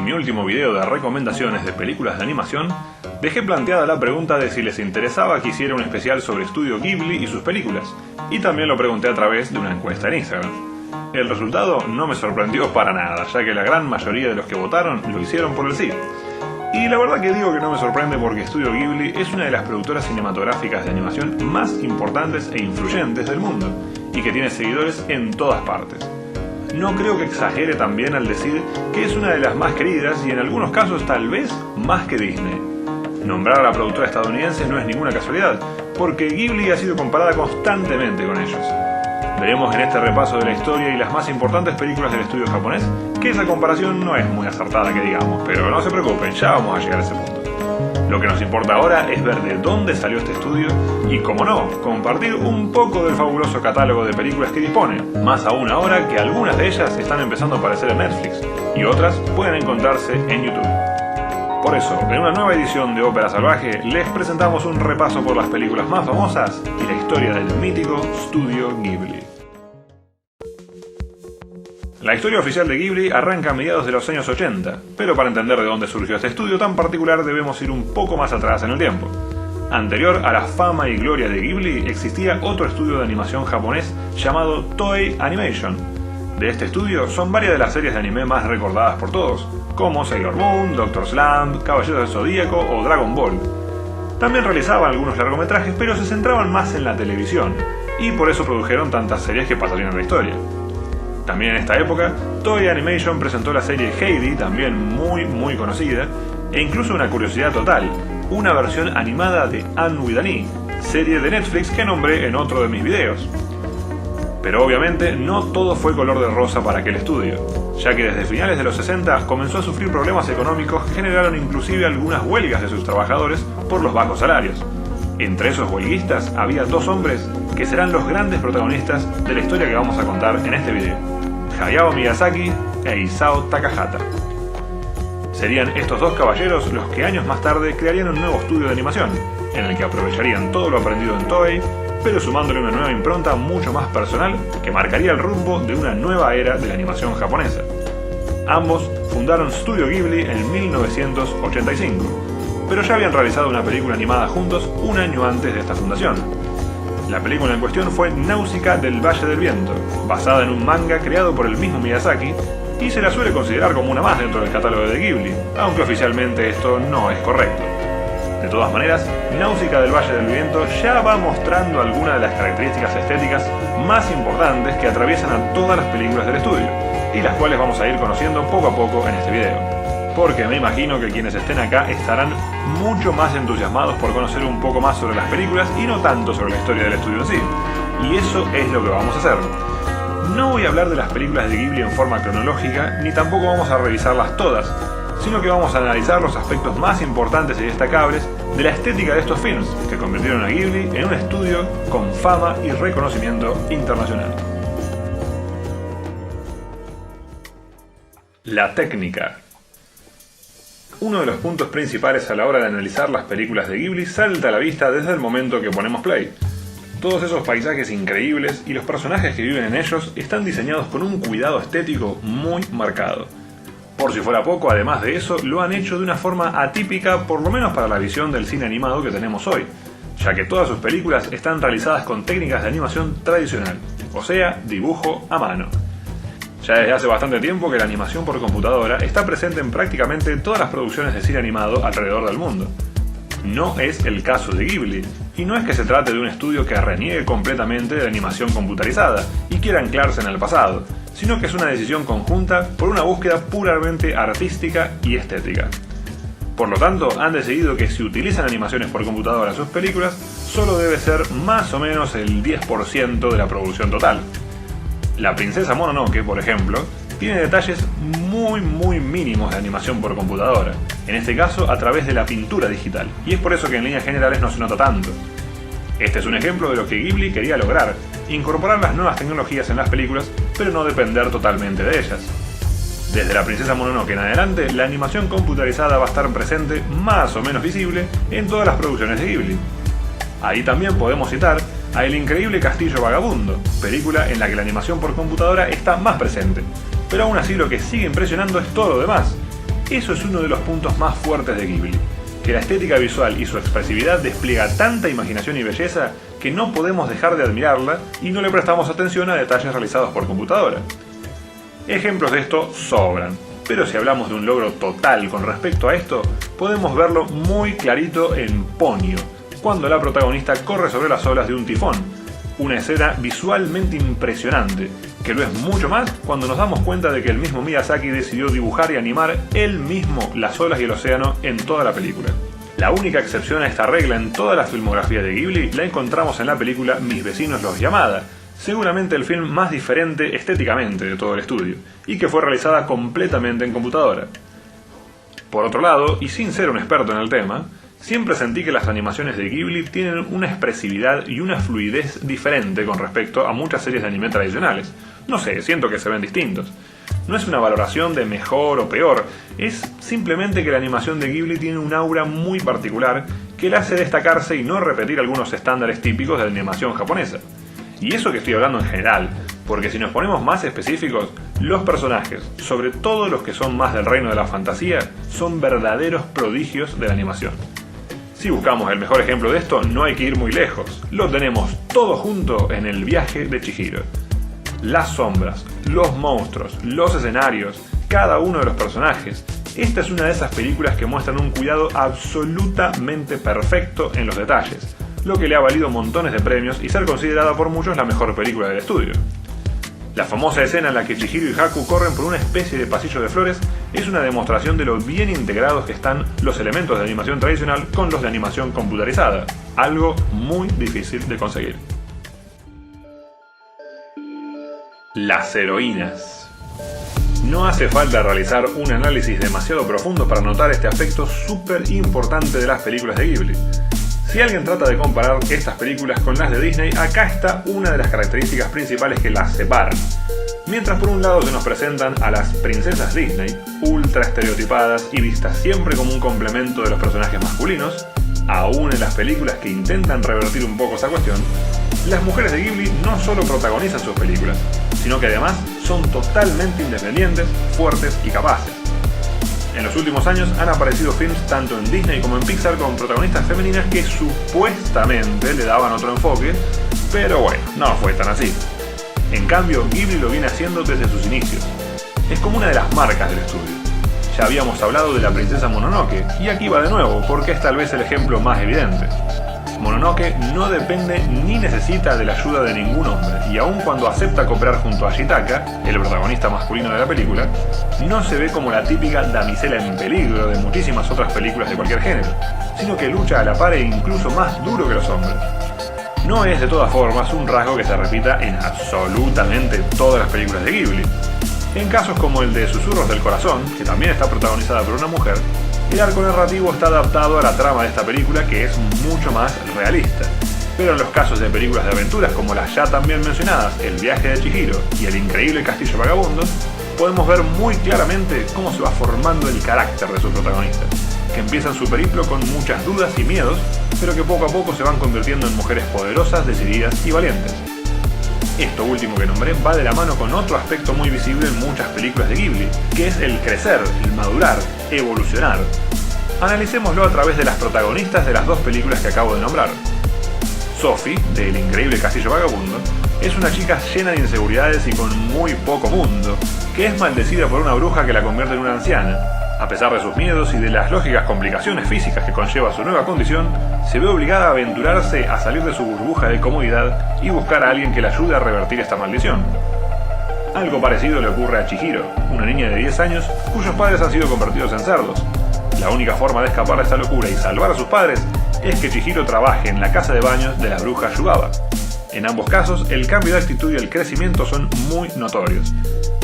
En mi último video de recomendaciones de películas de animación, dejé planteada la pregunta de si les interesaba que hiciera un especial sobre Estudio Ghibli y sus películas, y también lo pregunté a través de una encuesta en Instagram. El resultado no me sorprendió para nada, ya que la gran mayoría de los que votaron lo hicieron por el sí. Y la verdad que digo que no me sorprende porque Estudio Ghibli es una de las productoras cinematográficas de animación más importantes e influyentes del mundo, y que tiene seguidores en todas partes. No creo que exagere también al decir que es una de las más queridas y en algunos casos tal vez más que Disney. Nombrar a la productora estadounidense no es ninguna casualidad, porque Ghibli ha sido comparada constantemente con ellos. Veremos en este repaso de la historia y las más importantes películas del estudio japonés que esa comparación no es muy acertada que digamos, pero no se preocupen, ya vamos a llegar a ese punto. Lo que nos importa ahora es ver de dónde salió este estudio y, como no, compartir un poco del fabuloso catálogo de películas que dispone, más aún ahora que algunas de ellas están empezando a aparecer en Netflix y otras pueden encontrarse en YouTube. Por eso, en una nueva edición de Ópera Salvaje, les presentamos un repaso por las películas más famosas y la historia del mítico Estudio Ghibli. La historia oficial de Ghibli arranca a mediados de los años 80, pero para entender de dónde surgió este estudio tan particular debemos ir un poco más atrás en el tiempo. Anterior a la fama y gloria de Ghibli existía otro estudio de animación japonés llamado Toei Animation. De este estudio son varias de las series de anime más recordadas por todos, como Sailor Moon, Dr. Slump, Caballeros del Zodíaco o Dragon Ball. También realizaban algunos largometrajes, pero se centraban más en la televisión, y por eso produjeron tantas series que pasarían a la historia. También en esta época, Toei Animation presentó la serie Heidi, también muy conocida, e incluso una curiosidad total, una versión animada de Anne with an E, serie de Netflix que nombré en otro de mis videos. Pero obviamente no todo fue color de rosa para aquel estudio, ya que desde finales de los 60 comenzó a sufrir problemas económicos que generaron inclusive algunas huelgas de sus trabajadores por los bajos salarios. Entre esos huelguistas había dos hombres que serán los grandes protagonistas de la historia que vamos a contar en este video: Hayao Miyazaki e Isao Takahata. Serían estos dos caballeros los que años más tarde crearían un nuevo estudio de animación, en el que aprovecharían todo lo aprendido en Toei, pero sumándole una nueva impronta mucho más personal que marcaría el rumbo de una nueva era de la animación japonesa. Ambos fundaron Studio Ghibli en 1985, pero ya habían realizado una película animada juntos un año antes de esta fundación. La película en cuestión fue Náusica del Valle del Viento, basada en un manga creado por el mismo Miyazaki, y se la suele considerar como una más dentro del catálogo de Ghibli, aunque oficialmente esto no es correcto. De todas maneras, Náusica del Valle del Viento ya va mostrando algunas de las características estéticas más importantes que atraviesan a todas las películas del estudio, y las cuales vamos a ir conociendo poco a poco en este video. Porque me imagino que quienes estén acá estarán mucho más entusiasmados por conocer un poco más sobre las películas y no tanto sobre la historia del estudio en sí. Y eso es lo que vamos a hacer. No voy a hablar de las películas de Ghibli en forma cronológica, ni tampoco vamos a revisarlas todas, sino que vamos a analizar los aspectos más importantes y destacables de la estética de estos films, que convirtieron a Ghibli en un estudio con fama y reconocimiento internacional. La técnica. Uno de los puntos principales a la hora de analizar las películas de Ghibli salta a la vista desde el momento que ponemos play. Todos esos paisajes increíbles y los personajes que viven en ellos están diseñados con un cuidado estético muy marcado. Por si fuera poco, además de eso, lo han hecho de una forma atípica, por lo menos para la visión del cine animado que tenemos hoy, ya que todas sus películas están realizadas con técnicas de animación tradicional, o sea, dibujo a mano. Ya desde hace bastante tiempo que la animación por computadora está presente en prácticamente todas las producciones de cine animado alrededor del mundo. No es el caso de Ghibli, y no es que se trate de un estudio que reniegue completamente de la animación computarizada y quiera anclarse en el pasado, sino que es una decisión conjunta por una búsqueda puramente artística y estética. Por lo tanto, han decidido que si utilizan animaciones por computadora en sus películas, solo debe ser más o menos el 10% de la producción total. La princesa Mononoke, por ejemplo, tiene detalles muy mínimos de animación por computadora, en este caso a través de la pintura digital, y es por eso que en líneas generales no se nota tanto. Este es un ejemplo de lo que Ghibli quería lograr, incorporar las nuevas tecnologías en las películas, pero no depender totalmente de ellas. Desde la princesa Mononoke en adelante, la animación computarizada va a estar presente, más o menos visible, en todas las producciones de Ghibli. Ahí también podemos citar a El increíble castillo vagabundo, película en la que la animación por computadora está más presente, pero aún así lo que sigue impresionando es todo lo demás. Eso es uno de los puntos más fuertes de Ghibli, que la estética visual y su expresividad despliega tanta imaginación y belleza que no podemos dejar de admirarla y no le prestamos atención a detalles realizados por computadora. Ejemplos de esto sobran, pero si hablamos de un logro total con respecto a esto, podemos verlo muy clarito en Ponyo, cuando la protagonista corre sobre las olas de un tifón, una escena visualmente impresionante, que lo es mucho más cuando nos damos cuenta de que el mismo Miyazaki decidió dibujar y animar él mismo las olas y el océano en toda la película. La única excepción a esta regla en toda la filmografía de Ghibli la encontramos en la película Mis vecinos los Yamada, seguramente el film más diferente estéticamente de todo el estudio, y que fue realizada completamente en computadora. Por otro lado, y sin ser un experto en el tema, siempre sentí que las animaciones de Ghibli tienen una expresividad y una fluidez diferente con respecto a muchas series de anime tradicionales. No sé, siento que se ven distintos. No es una valoración de mejor o peor, es simplemente que la animación de Ghibli tiene un aura muy particular que le hace destacarse y no repetir algunos estándares típicos de la animación japonesa. Y eso que estoy hablando en general, porque si nos ponemos más específicos, los personajes, sobre todo los que son más del reino de la fantasía, son verdaderos prodigios de la animación. Si buscamos el mejor ejemplo de esto, no hay que ir muy lejos. Lo tenemos todo junto en El viaje de Chihiro. Las sombras, los monstruos, los escenarios, cada uno de los personajes. Esta es una de esas películas que muestran un cuidado absolutamente perfecto en los detalles, lo que le ha valido montones de premios y ser considerada por muchos la mejor película del estudio. La famosa escena en la que Chihiro y Haku corren por una especie de pasillo de flores es una demostración de lo bien integrados que están los elementos de animación tradicional con los de animación computarizada, algo muy difícil de conseguir. Las heroínas. No hace falta realizar un análisis demasiado profundo para notar este aspecto súper importante de las películas de Ghibli. Si alguien trata de comparar estas películas con las de Disney, acá está una de las características principales que las separan. Mientras por un lado se nos presentan a las princesas Disney, ultra estereotipadas y vistas siempre como un complemento de los personajes masculinos, aún en las películas que intentan revertir un poco esa cuestión, las mujeres de Ghibli no solo protagonizan sus películas, sino que además son totalmente independientes, fuertes y capaces. En los últimos años han aparecido films tanto en Disney como en Pixar con protagonistas femeninas que supuestamente le daban otro enfoque, pero bueno, no fue tan así. En cambio, Ghibli lo viene haciendo desde sus inicios. Es como una de las marcas del estudio. Ya habíamos hablado de la princesa Mononoke, y aquí va de nuevo, porque es tal vez el ejemplo más evidente. Mononoke no depende ni necesita de la ayuda de ningún hombre, y aun cuando acepta cooperar junto a Shitaka, el protagonista masculino de la película, no se ve como la típica damisela en peligro de muchísimas otras películas de cualquier género, sino que lucha a la par e incluso más duro que los hombres. No es de todas formas un rasgo que se repita en absolutamente todas las películas de Ghibli. En casos como el de Susurros del Corazón, que también está protagonizada por una mujer, el arco narrativo está adaptado a la trama de esta película, que es mucho más realista. Pero en los casos de películas de aventuras como las ya también mencionadas El viaje de Chihiro y El increíble castillo vagabundo, podemos ver muy claramente cómo se va formando el carácter de sus protagonistas, que empiezan su periplo con muchas dudas y miedos, pero que poco a poco se van convirtiendo en mujeres poderosas, decididas y valientes. Esto último que nombré va de la mano con otro aspecto muy visible en muchas películas de Ghibli, que es el crecer, el madurar, evolucionar. Analicémoslo a través de las protagonistas de las dos películas que acabo de nombrar. Sophie, de El increíble castillo vagabundo, es una chica llena de inseguridades y con muy poco mundo, que es maldecida por una bruja que la convierte en una anciana. A pesar de sus miedos y de las lógicas complicaciones físicas que conlleva su nueva condición, se ve obligada a aventurarse a salir de su burbuja de comodidad y buscar a alguien que la ayude a revertir esta maldición. Algo parecido le ocurre a Chihiro, una niña de 10 años cuyos padres han sido convertidos en cerdos. La única forma de escapar de esta locura y salvar a sus padres es que Chihiro trabaje en la casa de baños de la bruja Yubaba. En ambos casos, el cambio de actitud y el crecimiento son muy notorios.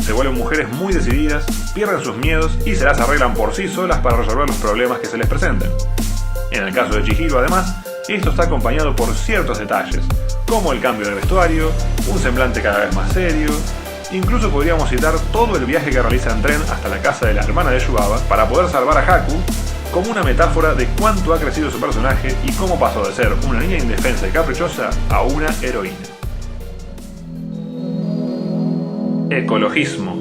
Se vuelven mujeres muy decididas, pierden sus miedos y se las arreglan por sí solas para resolver los problemas que se les presenten. En el caso de Chihiro, además, esto está acompañado por ciertos detalles, como el cambio de vestuario, un semblante cada vez más serio. Incluso podríamos citar todo el viaje que realiza en tren hasta la casa de la hermana de Yubaba para poder salvar a Haku, como una metáfora de cuánto ha crecido su personaje y cómo pasó de ser una niña indefensa y caprichosa a una heroína. Ecologismo.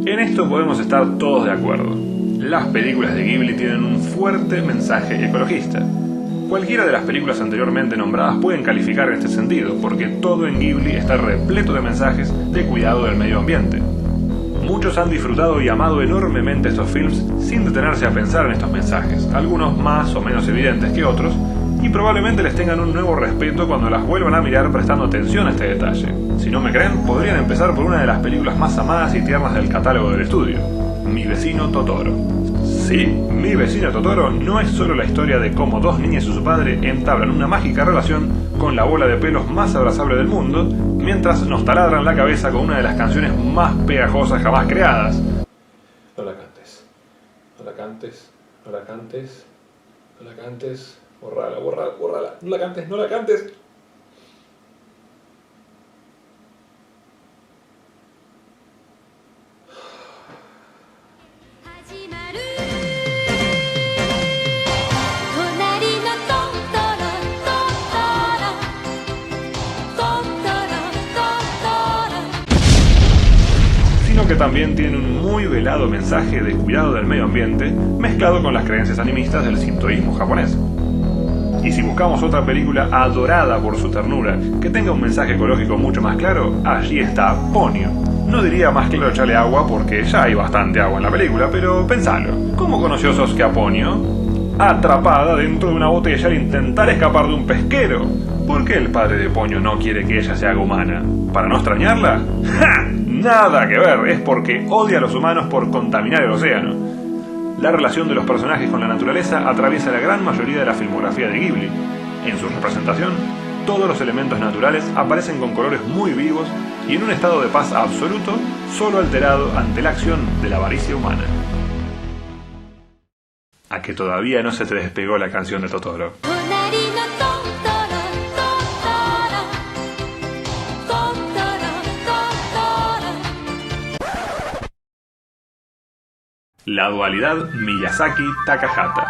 En esto podemos estar todos de acuerdo. Las películas de Ghibli tienen un fuerte mensaje ecologista. Cualquiera de las películas anteriormente nombradas pueden calificar en este sentido, porque todo en Ghibli está repleto de mensajes de cuidado del medio ambiente. Muchos han disfrutado y amado enormemente estos films sin detenerse a pensar en estos mensajes, algunos más o menos evidentes que otros, y probablemente les tengan un nuevo respeto cuando las vuelvan a mirar prestando atención a este detalle. Si no me creen, podrían empezar por una de las películas más amadas y tiernas del catálogo del estudio, Mi vecino Totoro. Sí, Mi vecino Totoro no es solo la historia de cómo dos niñas y su padre entablan una mágica relación con la bola de pelos más abrazable del mundo, mientras nos taladran la cabeza con una de las canciones más pegajosas jamás creadas. No la cantes, no la cantes, no la cantes, no la cantes, borrala, borrala, borrala, no la cantes, no la cantes. Sino que también tiene un muy velado mensaje de cuidado del medio ambiente mezclado con las creencias animistas del sintoísmo japonés. Y si buscamos otra película adorada por su ternura que tenga un mensaje ecológico mucho más claro, allí está Ponyo. No diría más claro echarle agua porque ya hay bastante agua en la película, pero pensalo. ¿Cómo conoció Sasuke a Ponyo? Atrapada dentro de una botella al intentar escapar de un pesquero. ¿Por qué el padre de Ponyo no quiere que ella se haga humana? ¿Para no extrañarla? ¡Ja! Nada que ver, es porque odia a los humanos por contaminar el océano. La relación de los personajes con la naturaleza atraviesa la gran mayoría de la filmografía de Ghibli. En su representación, todos los elementos naturales aparecen con colores muy vivos y en un estado de paz absoluto, solo alterado ante la acción de la avaricia humana. ¿A que todavía no se te despegó la canción de Totoro? La dualidad Miyazaki-Takahata.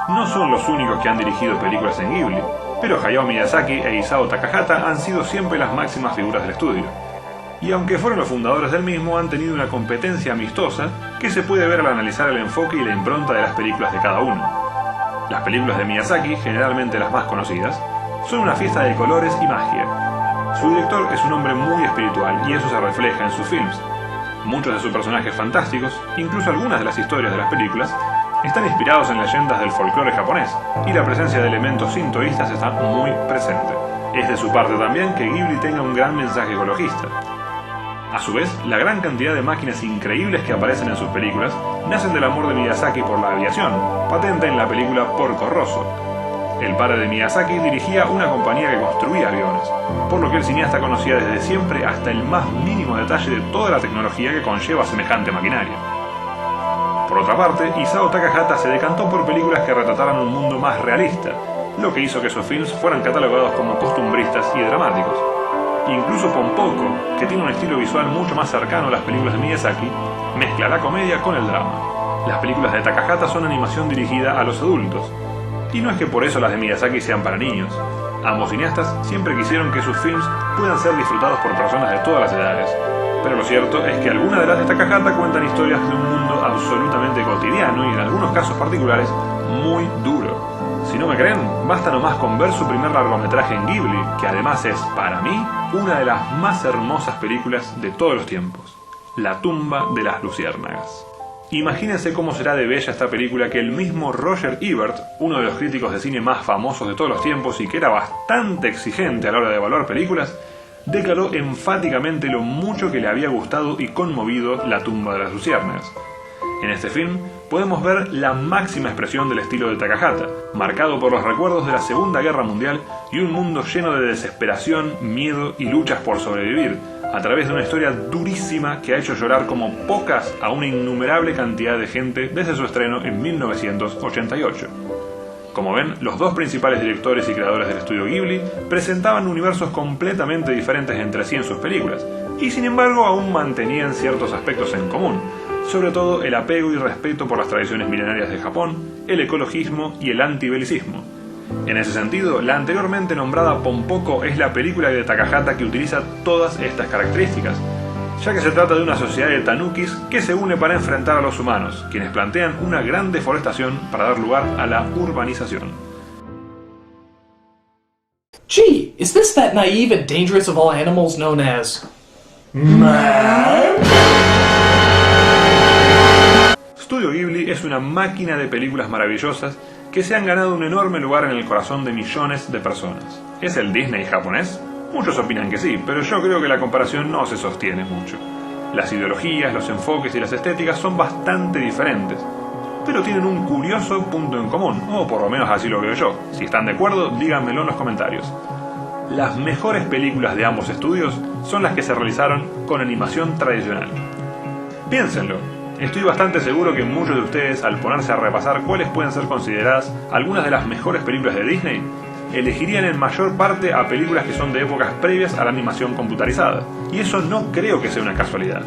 No son los únicos que han dirigido películas en Ghibli, pero Hayao Miyazaki e Isao Takahata han sido siempre las máximas figuras del estudio. Y aunque fueron los fundadores del mismo, han tenido una competencia amistosa que se puede ver al analizar el enfoque y la impronta de las películas de cada uno. Las películas de Miyazaki, generalmente las más conocidas, son una fiesta de colores y magia. Su director es un hombre muy espiritual y eso se refleja en sus films. Muchos de sus personajes fantásticos, incluso algunas de las historias de las películas, están inspirados en leyendas del folclore japonés, y la presencia de elementos sintoístas está muy presente. Es de su parte también que Ghibli tenga un gran mensaje ecologista. A su vez, la gran cantidad de máquinas increíbles que aparecen en sus películas nacen del amor de Miyazaki por la aviación, patente en la película Porco Rosso. El padre de Miyazaki dirigía una compañía que construía aviones, por lo que el cineasta conocía desde siempre hasta el más mínimo detalle de toda la tecnología que conlleva semejante maquinaria. Por otra parte, Isao Takahata se decantó por películas que retrataran un mundo más realista, lo que hizo que sus films fueran catalogados como costumbristas y dramáticos. Incluso Pompoko, que tiene un estilo visual mucho más cercano a las películas de Miyazaki, mezcla la comedia con el drama. Las películas de Takahata son animación dirigida a los adultos, y no es que por eso las de Miyazaki sean para niños. Ambos cineastas siempre quisieron que sus films puedan ser disfrutados por personas de todas las edades, pero lo cierto es que algunas de las de Takahata cuentan historias de un mundo absolutamente cotidiano y en algunos casos particulares muy duro. Si no me creen, basta nomás con ver su primer largometraje en Ghibli, que además es, para mí, una de las más hermosas películas de todos los tiempos, La tumba de las luciérnagas. Imagínense cómo será de bella esta película que el mismo Roger Ebert, uno de los críticos de cine más famosos de todos los tiempos y que era bastante exigente a la hora de evaluar películas, declaró enfáticamente lo mucho que le había gustado y conmovido La tumba de las luciérnagas. En este film podemos ver la máxima expresión del estilo de Takahata, marcado por los recuerdos de la Segunda Guerra Mundial y un mundo lleno de desesperación, miedo y luchas por sobrevivir, a través de una historia durísima que ha hecho llorar como pocas a una innumerable cantidad de gente desde su estreno en 1988. Como ven, los dos principales directores y creadores del estudio Ghibli presentaban universos completamente diferentes entre sí en sus películas, y sin embargo aún mantenían ciertos aspectos en común, sobre todo el apego y respeto por las tradiciones milenarias de Japón, el ecologismo y el antibelicismo. En ese sentido, la anteriormente nombrada Pompoko es la película de Takahata que utiliza todas estas características. ya que se trata de una sociedad de tanukis que se une para enfrentar a los humanos, quienes plantean una gran deforestación para dar lugar a la urbanización. Gee, is this that naive and dangerous of all animals known as... man? Studio Ghibli es una máquina de películas maravillosas que se han ganado un enorme lugar en el corazón de millones de personas. ¿Es el Disney japonés? Muchos opinan que sí, pero yo creo que la comparación no se sostiene mucho. Las ideologías, los enfoques y las estéticas son bastante diferentes, pero tienen un curioso punto en común, o por lo menos así lo veo yo. Si están de acuerdo, díganmelo en los comentarios. Las mejores películas de ambos estudios son las que se realizaron con animación tradicional. Piénsenlo. Estoy bastante seguro que muchos de ustedes, al ponerse a repasar cuáles pueden ser consideradas algunas de las mejores películas de Disney, elegirían en mayor parte a películas que son de épocas previas a la animación computarizada. Y eso no creo que sea una casualidad.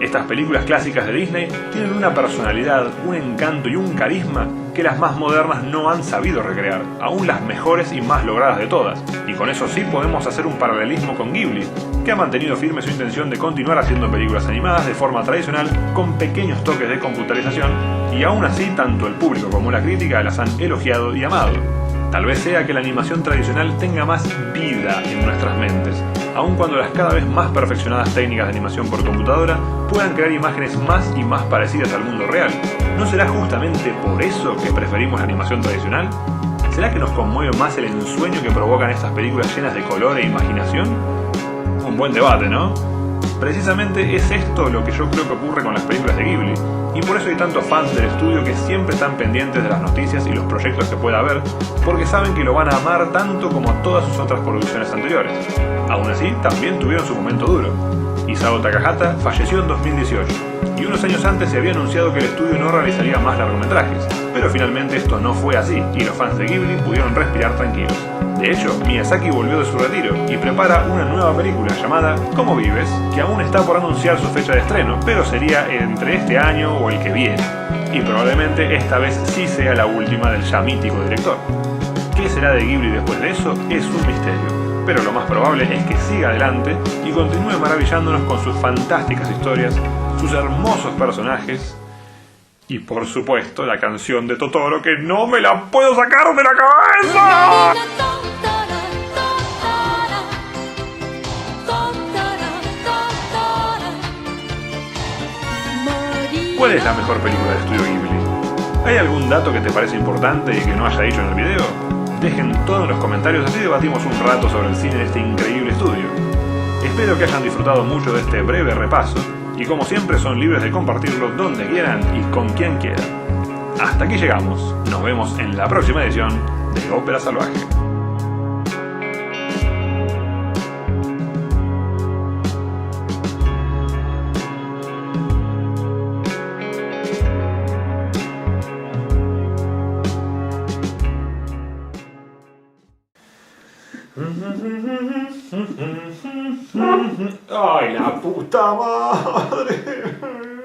Estas películas clásicas de Disney tienen una personalidad, un encanto y un carisma que las más modernas no han sabido recrear, aún las mejores y más logradas de todas. Y con eso sí podemos hacer un paralelismo con Ghibli, que ha mantenido firme su intención de continuar haciendo películas animadas de forma tradicional con pequeños toques de computarización, y aún así tanto el público como la crítica las han elogiado y amado. Tal vez sea que la animación tradicional tenga más vida en nuestras mentes, aun cuando las cada vez más perfeccionadas técnicas de animación por computadora puedan crear imágenes más y más parecidas al mundo real. ¿No será justamente por eso que preferimos la animación tradicional? ¿Será que nos conmueve más el ensueño que provocan estas películas llenas de color e imaginación? Un buen debate, ¿no? Precisamente es esto lo que yo creo que ocurre con las películas de Ghibli, y por eso hay tantos fans del estudio que siempre están pendientes de las noticias y los proyectos que pueda haber, porque saben que lo van a amar tanto como a todas sus otras producciones anteriores. Aún así, también tuvieron su momento duro. Isao Takahata falleció en 2018, y unos años antes se había anunciado que el estudio no realizaría más largometrajes, pero finalmente esto no fue así, y los fans de Ghibli pudieron respirar tranquilos. De hecho, Miyazaki volvió de su retiro y prepara una nueva película llamada ¿Cómo vives?, que aún está por anunciar su fecha de estreno, pero sería entre este año o el que viene, y probablemente esta vez sí sea la última del ya mítico director. ¿Qué será de Ghibli después de eso? Es un misterio, pero lo más probable es que siga adelante y continúe maravillándonos con sus fantásticas historias, sus hermosos personajes y por supuesto la canción de Totoro que no me la puedo sacar de la cabeza. ¿Cuál es la mejor película de Estudio Ghibli? ¿Hay algún dato que te parece importante y que no haya dicho en el video? Dejen todo en los comentarios, así debatimos un rato sobre el cine de este increíble estudio. Espero que hayan disfrutado mucho de este breve repaso, y como siempre son libres de compartirlo donde quieran y con quien quieran. Hasta aquí llegamos, nos vemos en la próxima edición de Ópera Salvaje. ¡Ay, la puta madre!